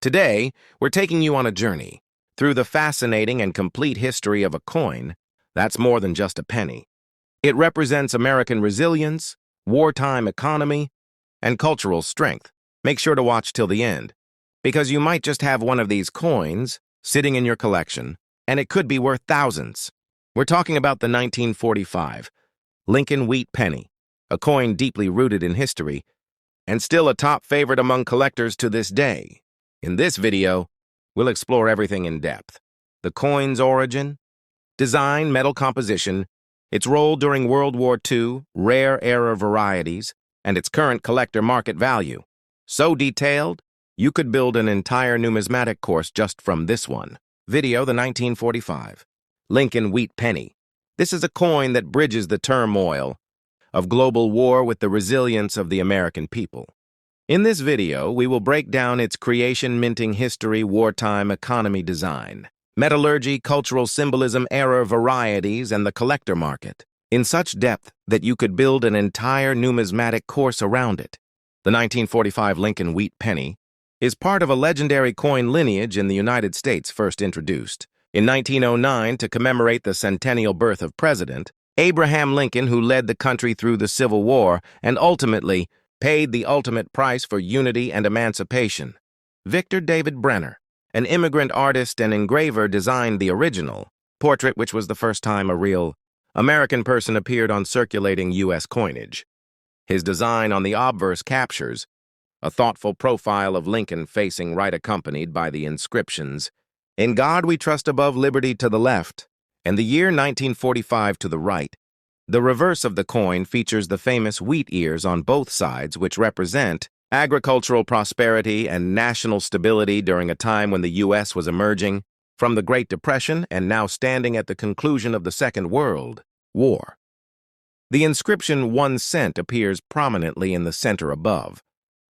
Today, we're taking you on a journey through the fascinating and complete history of a coin that's more than just a penny. It represents American resilience, wartime economy, and cultural strength. Make sure to watch till the end, because you might just have one of these coins sitting in your collection, and it could be worth thousands. We're talking about the 1945 Lincoln Wheat Penny, a coin deeply rooted in history and still a top favorite among collectors to this day. In this video, we'll explore everything in depth: the coin's origin, design, metal composition, its role during World War II, rare era varieties, and its current collector market value. So detailed, you could build an entire numismatic course just from this one. Video: the 1945 Lincoln Wheat Penny. This is a coin that bridges the turmoil of global war with the resilience of the American people. In this video, we will break down its creation, minting history, wartime economy, design, metallurgy, cultural symbolism, era varieties, and the collector market in such depth that you could build an entire numismatic course around it. The 1945 Lincoln Wheat Penny is part of a legendary coin lineage in the United States, first introduced in 1909 to commemorate the centennial birth of President Abraham Lincoln, who led the country through the Civil War and ultimately paid the ultimate price for unity and emancipation. Victor David Brenner, an immigrant artist and engraver, designed the original portrait, which was the first time a real American person appeared on circulating U.S. coinage. His design on the obverse captures a thoughtful profile of Lincoln facing right, accompanied by the inscriptions, "In God we trust," above, "Liberty" to the left, and the year 1945 to the right. The reverse of the coin features the famous wheat ears on both sides, which represent agricultural prosperity and national stability during a time when the U.S. was emerging from the Great Depression and now standing at the conclusion of the Second World War. The inscription 1 cent appears prominently in the center above,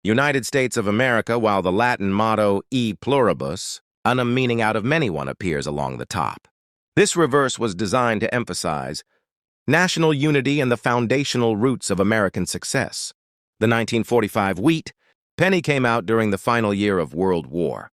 United States of America, while the Latin motto E pluribus, unum, meaning out of many one, appears along the top. This reverse was designed to emphasize national unity and the foundational roots of American success. The 1945 Wheat Penny came out during the final year of World War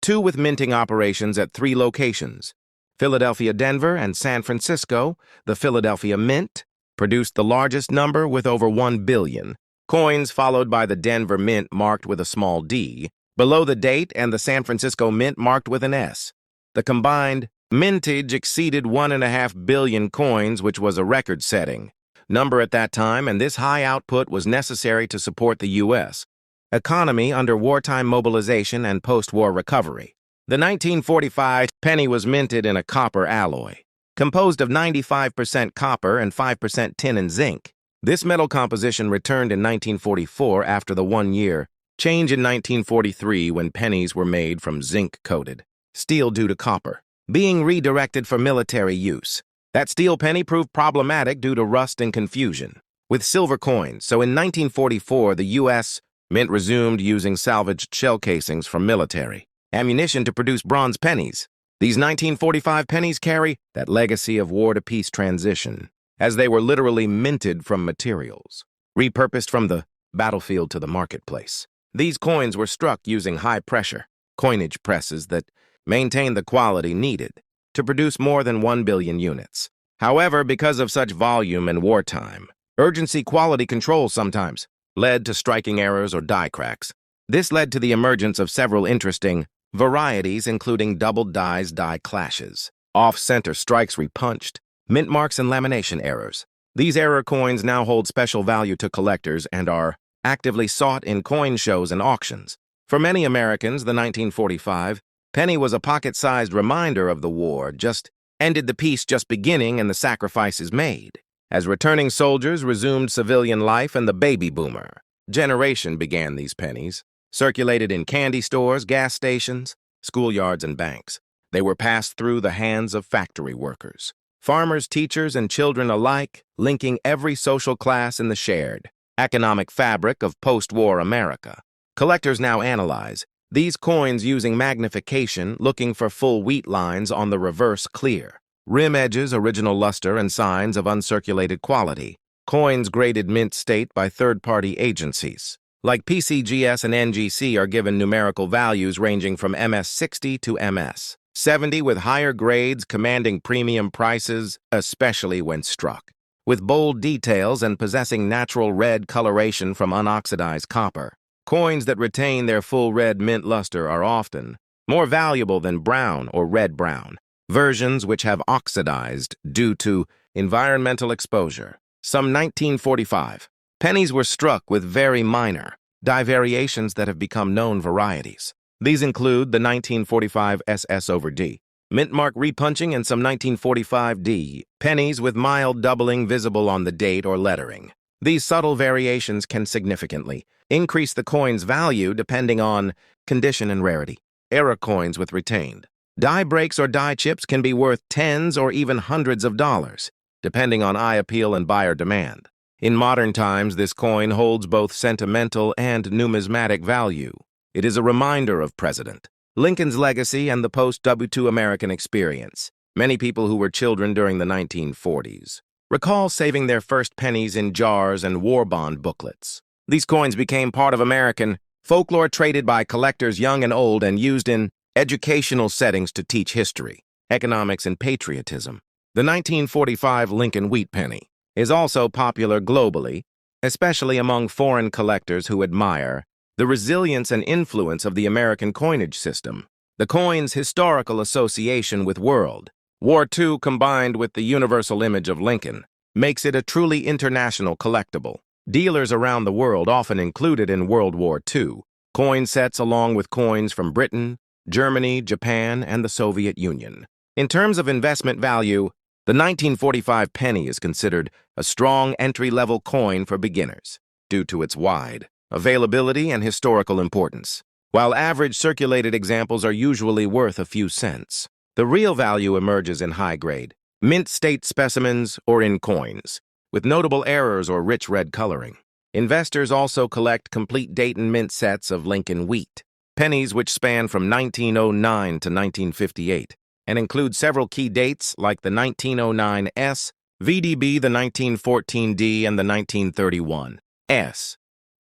II, with minting operations at 3 locations: Philadelphia, Denver, and San Francisco. The Philadelphia Mint produced the largest number with over 1 billion coins, followed by the Denver Mint marked with a small d below the date and the San Francisco Mint marked with an S. The combined mintage exceeded 1.5 billion coins, which was a record-setting number at that time, and this high output was necessary to support the U.S. economy under wartime mobilization and post-war recovery. The 1945 penny was minted in a copper alloy, composed of 95% copper and 5% tin and zinc. This metal composition returned in 1944 after the 1-year change in 1943, when pennies were made from zinc-coated steel due to copper being redirected for military use. That steel penny proved problematic due to rust and confusion with silver coins, so in 1944 the U.S. Mint resumed using salvaged shell casings from military ammunition to produce bronze pennies. These 1945 pennies carry that legacy of war-to-peace transition, as they were literally minted from materials repurposed from the battlefield to the marketplace. These coins were struck using high-pressure coinage presses that maintained the quality needed to produce more than 1 billion units. However, because of such volume and wartime, urgency, quality control sometimes led to striking errors or die cracks. This led to the emergence of several interesting varieties, including double die clashes, off-center strikes repunched, mint marks, and lamination errors. These error coins now hold special value to collectors and are actively sought in coin shows and auctions. For many Americans, the 1945 penny was a pocket-sized reminder of the war just ended, the peace just beginning, and the sacrifices made as returning soldiers resumed civilian life and the baby boomer generation began. These pennies circulated in candy stores, gas stations, schoolyards, and banks. They were passed through the hands of factory workers, farmers, teachers, and children alike, linking every social class in the shared economic fabric of post-war America. Collectors now analyze these coins using magnification, looking for full wheat lines on the reverse, clear rim edges, original luster, and signs of uncirculated quality. Coins graded mint state by third-party agencies like PCGS and NGC, are given numerical values ranging from MS60 to MS70, with higher grades commanding premium prices, especially when struck. With bold details and possessing natural red coloration from unoxidized copper, coins that retain their full red mint luster are often more valuable than brown or red-brown versions which have oxidized due to environmental exposure. Some 1945 pennies were struck with very minor die variations that have become known varieties. These include the 1945 SS/D, mint mark repunching, and some 1945D pennies with mild doubling visible on the date or lettering. These subtle variations can significantly increase the coin's value depending on condition and rarity. Era coins with retained die breaks or die chips can be worth tens or even hundreds of dollars, depending on eye appeal and buyer demand. In modern times, this coin holds both sentimental and numismatic value. It is a reminder of President Lincoln's legacy and the post-World War II American experience. Many people who were children during the 1940s recall saving their first pennies in jars and war bond booklets. These coins became part of American folklore, traded by collectors young and old and used in educational settings to teach history, economics, and patriotism. The 1945 Lincoln wheat penny is also popular globally, especially among foreign collectors who admire the resilience and influence of the American coinage system. The coin's historical association with World War II, combined with the universal image of Lincoln, makes it a truly international collectible. Dealers around the world often included in World War II coin sets along with coins from Britain, Germany, Japan, and the Soviet Union. In terms of investment value, the 1945 penny is considered a strong entry-level coin for beginners due to its wide availability and historical importance. While average circulated examples are usually worth a few cents, the real value emerges in high-grade, mint-state specimens or in coins with notable errors or rich red coloring. Investors also collect complete date and mint sets of Lincoln wheat pennies which span from 1909 to 1958 and include several key dates like the 1909 S, VDB, the 1914 D, and the 1931 S.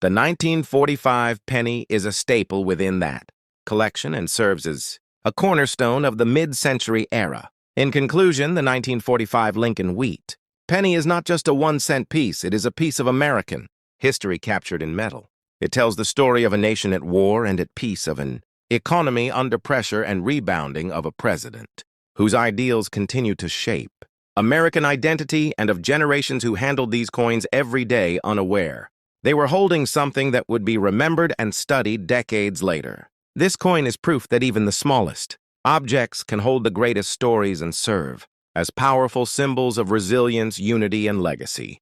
The 1945 penny is a staple within that collection and serves as a cornerstone of the mid-century era. In conclusion, the 1945 Lincoln wheat penny is not just a 1-cent piece, it is a piece of American history captured in metal. It tells the story of a nation at war and at peace, of an economy under pressure and rebounding, of a president whose ideals continue to shape American identity, and of generations who handled these coins every day unaware they were holding something that would be remembered and studied decades later. This coin is proof that even the smallest objects can hold the greatest stories and serve as powerful symbols of resilience, unity, and legacy.